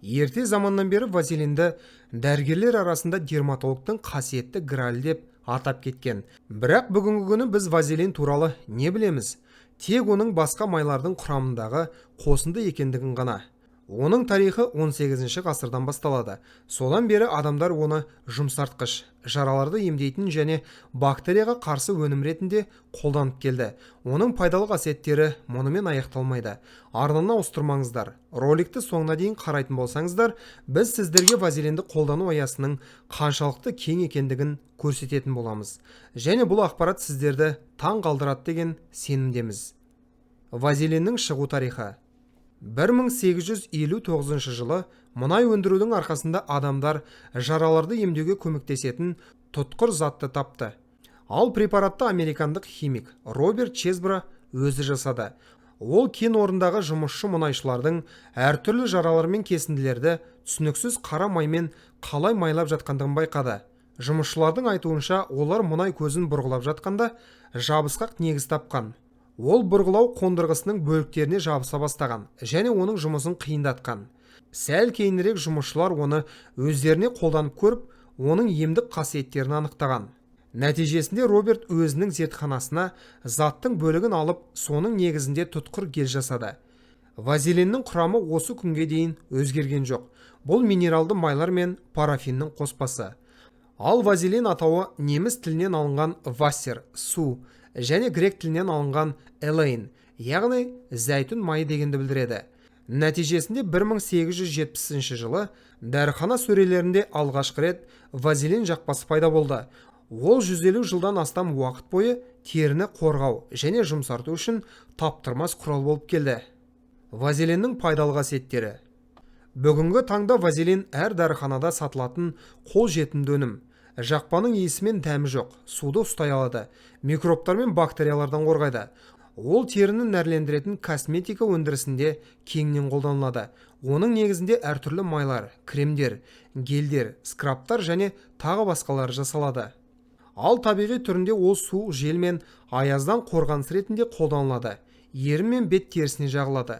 Ерте заманнан бері вазелинді дәрігерлер арасында дерматологтың қасиетті гралі деп атап кеткен. Бірақ бүгінгі күні біз вазелин туралы не білеміз? Тек оның басқа майлардың құрамындағы қосынды екендігін ғана. Оның тарихы 18 ғасырдан басталады. Содан бері адамдар оны жұмсартқыш, жараларды емдейтін және бактерияға қарсы өнім ретінде қолданып келді. Оның пайдалы қасиеттері мұнымен аяқталмайды. Арнаны ауыстырмаңыздар. Роликті соңына дейін қарайтын болсаңыздар, біз сіздерге вазелинді қолдану аясының қаншалықты кең екендігін көрсететін боламыз. Және бұл ақпарат сіздерді таң қалдырады деген сенімдеміз. Вазелиннің шығу тарихы. 1859 жылы мұнай өндірудің арқасында адамдар жараларды емдеуге көмектесетін тұтқыр затты тапты. Ал препаратты американдық химик Роберт Чесбро өзі жасады. Ол кен орындағы жұмысшы мұнайшылардың әртүрлі жаралар мен кесінділерді түсініксіз қара маймен қалай майлап жатқандығын байқады. Жұмысшылардың айтуынша, олар мұнай көзін бұрғылап жатқанда жабысқақ негіз тапқан. Ол бұрғылау қондырғысының бөліктеріне жабыса бастаған және оның жұмысын қиындатқан. Сәл кейінірек жұмысшылар оны өздеріне қолданып көріп, оның емдік қасиеттерін анықтаған. Нәтижесінде Роберт өзінің зертханасына заттың бөлігін алып, соның негізінде тұтқыр гель жасады. Вазелиннің құрамы осы күнге дейін өзгерген жоқ. Бұл минералды майлар мен парафиннің қоспасы. Ал вазелин атауы неміс тілінен алынған вассер, су, және грек тілінен алынған элейн, яғни зәйтүн майы дегенді білдіреді. Нәтижесінде 1870 жылы дәріхана сөрелерінде алғашқы рет вазелин жақпасы пайда болды. Ол 150 жылдан астам уақыт бойы теріні қорғау және жұмсарту үшін таптырмас құрал болып келді. Вазелиннің пайдалы қасиеттері. Бүгінгі таңда вазелин әр дәріханада сатылатын қолжетімді өнім. Жақпаның иісі мен дәмі жоқ, суды ұстай алады, микробтар мен бактериялардан қорғайды. Ол теріні нәрлендіретін косметика өндірісінде кеңінен қолданылады. Оның негізінде әртүрлі майлар, кремдер, гельдер, скрабтар және тағы басқалары жасалады. Ал табиғи түрінде ол су, жел мен аяздан қорғаныс ретінде қолданылады. Ері мен бет терісіне жағылады.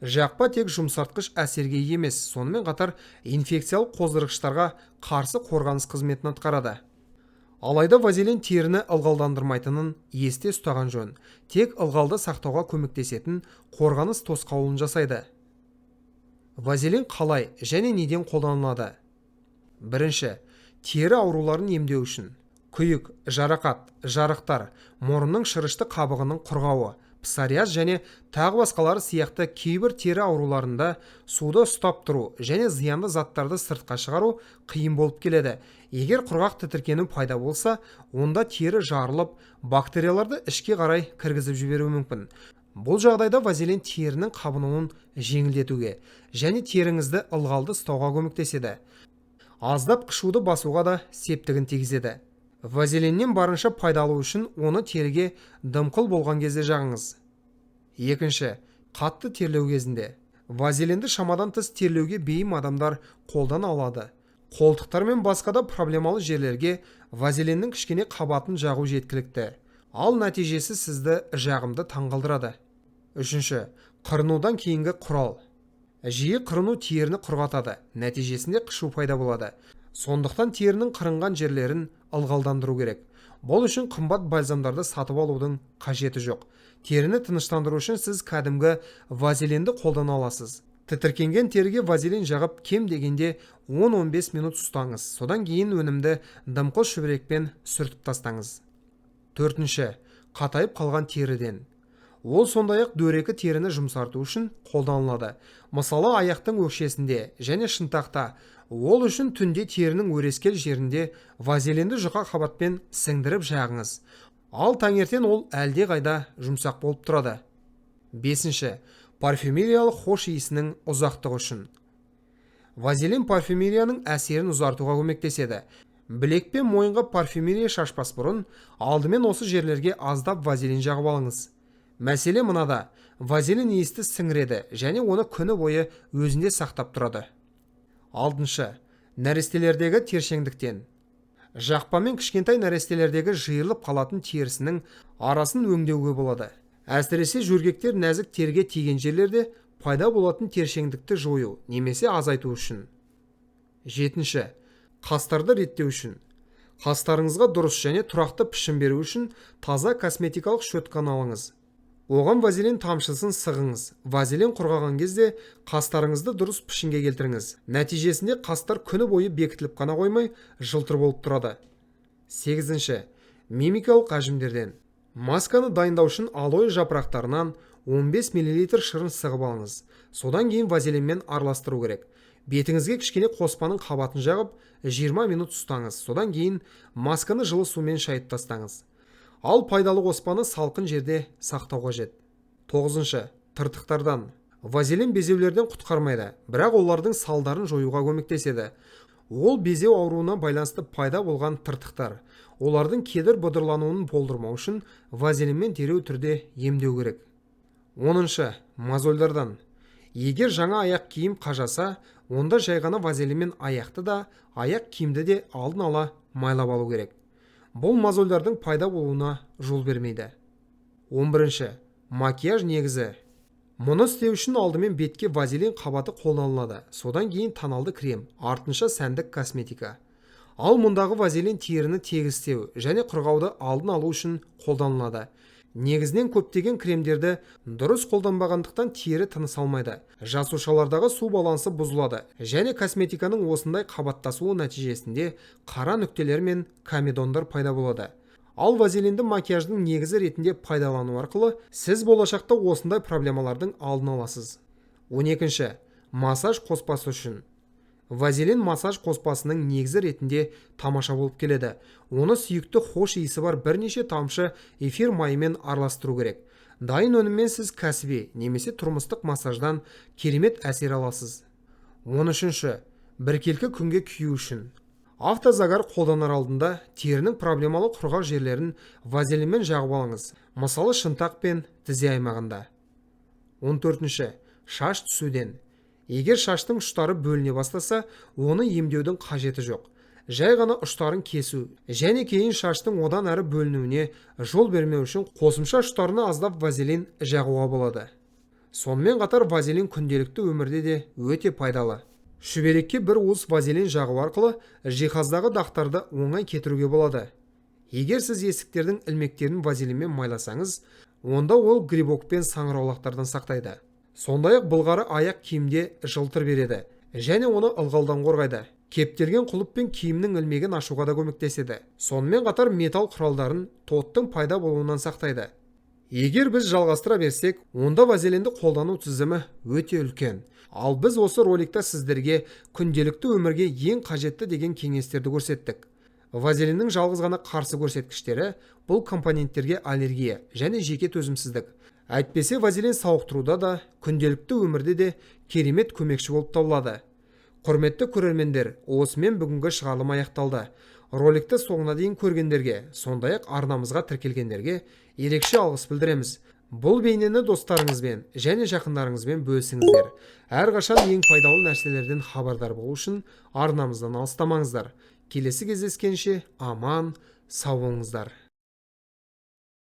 Жақпа тек жұмсартқыш әсерге емес, сонымен қатар инфекциялық қоздырғыштарға қарсы қорғаныс қызметін атқарады. Алайда вазелин теріні ылғалдандырмайтынын есте ұстаған жөн. Тек ылғалды сақтауға көмектесетін қорғаныс тосқауылын жасайды. Вазелин қалай және неден қолданылады? Бірінші, тері ауруларын емдеу үшін. Күйік, жарақат, жарықтар, мұрынның шырышты қабығының құрғауы, псориаз және тағы басқалары сияқты кейбір тері ауруларында суды ұстап тұру және зиянды заттарды сыртқа шығару қиын болып келеді. Егер құрғақ тітіркену пайда болса, онда тері жарылып, бактерияларды ішке қарай кіргізіп жіберуі мүмкін. Бұл жағдайда вазелин терінің қабынуын жеңілдетуге және теріңізді ылғалды ұстауға көмектеседі. Аздап қышуды басуға да септігін тигізеді. Вазелиннен барынша пайдалы үшін оны теріге дымқыл болған кезде жағыңыз. Екінші, қатты терлеу кезінде. Вазелинді шамадан тыс терлеуге бейім адамдар қолдана алады. Қолтықтар мен басқа да проблемалы жерлерге вазелиннің кішкене қабатын жағу жеткілікті. Ал нәтижесі сізді жағымды таңғалдырады. Үшінші, қырынудан кейінгі құрал. Жиі қырыну теріні құрғатады. Нәтижесінде қышу пайда болады. Сондықтан терінің қырынған жерлерін ылғалдандыру керек. Бұл үшін қымбат бальзамдарды сатып алудың қажеті жоқ. Теріні тыныштандыру үшін сіз кәдімгі вазелинді қолдана аласыз. Тітіркенген теріге вазелин жағып кем дегенде 10-15 минут ұстаңыз. Содан кейін өнімді дымқыл шүберекпен сүртіп тастаңыз. Төртінші, қатайып қалған теріден. Ол сондай-ақ дөрекі теріні жұмсарту үшін қолданылады. Мысалы, аяқтың өкшесінде және шынтақта. Ол үшін түнде терінің өрескел жерінде вазелинді жұқа қабатпен сіңдіріп жағыңыз. Ал таңертең ол әлде қайда жұмсақ болып тұрады. Бесінші, парфюмериялық хош иісінің ұзақтығы үшін. Вазелин парфюмерияның әсерін ұзартуға көмектеседі. Білек пен мойынға парфюмерия шашпас бұрын, алдымен осы жерлерге аздап вазелин жағып алыңыз. Мәселе мынада, вазелин иісті сіңіреді және оны күні бойы өзінде сақтап тұрады. Алтыншы, нәрестелердегі тершеңдіктен. Жақпамен кішкентай нәрестелердегі жиырылып қалатын терісінің арасын өңдеуге болады. Әсіресе жөргектер нәзік терге тиген жерлерде пайда болатын тершеңдікті жою немесе азайту үшін. 7. Қастарды реттеу үшін. Қастарыңызға дұрыс және тұрақты пішін беру үшін таза косметикалық щетканы алыңыз. Оған вазелин тамшысын сығыңыз. Вазелин құрғаған кезде қастарыңызды дұрыс пішінге келтіріңіз. Нәтижесінде қастар күні бойы бекітіліп қана қоймай, жылтыр болып тұрады. 8. Мимикалық әжімдерден. Масканы дайындау үшін алоэ жапырақтарынан 15 мл шырын сығып алыңыз. Содан кейін вазелинмен араластыру керек. Бетіңізге кішкене қоспаның қабатын жағып, 20 минут ұстаңыз. Содан кейін масканы жылы сумен шайып тастаңыз. Ал пайдалы қоспаны салқын жерде сақтау қажет. 9. Тыртықтардан. Вазелин безеулерден құтқармайды, бірақ олардың салдарын жоюға көмектеседі. Ол безеу ауруына байланысты пайда болған тыртықтар. Олардың кедір бұдырлануын болдырмау үшін вазелинмен дереу түрде емдеу керек. 10. Мозольдардан. Егер жаңа аяқ киім қажаса, онда жай ғана вазелинмен аяқты да, аяқ киімді де алдын ала майлап алу керек. Бұл мозольдардың пайда болуына жол бермейді. 11. Макияж негізі. Мұны істеу үшін алдымен бетке вазелин қабаты қолданылады, содан кейін тоналды крем, артынша сәндік косметика. Ал мұндағы вазелин теріні тегістеу және құрғауды алдын алу үшін қолданылады. Негізінен көптеген кремдерді дұрыс қолданбағандықтан тері тыныс алмайды. Жасушалардағы су балансы бұзылады және косметиканың осындай қабаттасуы нәтижесінде қара нүктелер мен комедондар пайда болады. Ал вазелинді макияждың негізі ретінде пайдалану арқылы сіз болашақта осындай проблемалардың алдын аласыз. 12. Массаж қоспасы үшін. Вазелин массаж қоспасының негізі ретінде тамаша болып келеді. Оны сүйікті хош иісі бар бірнеше тамшы эфир майымен араластыру керек. Дайын өніммен сіз кәсіби немесе тұрмыстық массаждан керемет әсер аласыз. 13. Біркелкі күнге күю үшін. Автозагар қолданар алдында терінің проблемалы құрғақ жерлерін вазелинмен жағып алыңыз. Мысалы шынтақ пен тізе аймағында. 14. Шаш түсуден. Егер шаштың ұштары бөліне бастаса, оны емдеудің қажеті жоқ. Жай ғана ұштарын кесу және кейін шаштың одан әрі бөлінуіне жол бермеу үшін қосымша ұштарына аздап вазелин жағуға болады. Сонымен қатар вазелин күнделікті өмірде де өте пайдалы. Шүберекке бір уыс вазелин жағу арқылы жиһаздағы дақтарды оңай кетіруге болады. Егер сіз есіктердің ілмектерін вазелинмен майласаңыз, онда ол грибок пен саңыраулақтардан сақтайды. Сондай-ақ былғары аяқ киімде жылтыр береді және оны ылғалдан қорғайды. Кептелген құлып пен киімнің ілмегін ашуға да көмектеседі. Сонымен қатар металл құралдарын тоттың пайда болуынан сақтайды. Егер біз жалғастыра берсек, онда вазелинді қолдану тізімі өте үлкен. Ал біз осы роликта сіздерге күнделікті өмірге ең қажетті деген кеңестерді көрсеттік. Вазелиннің жалғыз ғана қарсы көрсеткіштері бұл компоненттерге аллергия және жеке төзімсіздік. Әйтпесе вазелин сауықтыруда да, күнделікті өмірде де керемет көмекші болып табылады. Құрметті көрермендер, осымен бүгінгі шығарылым аяқталды. Роликті соңына дейін көргендерге, сондай-ақ арнамызға тіркелгендерге ерекше алғыс білдіреміз. Бұл бейнені достарыңызбен және жақындарыңызбен бөлісіңіздер. Әрқашан ең пайдалы нәрселерден хабардар болу үшін арнамыздан алыстамаңыздар. Келесі кездескенше аман, сау болыңыздар.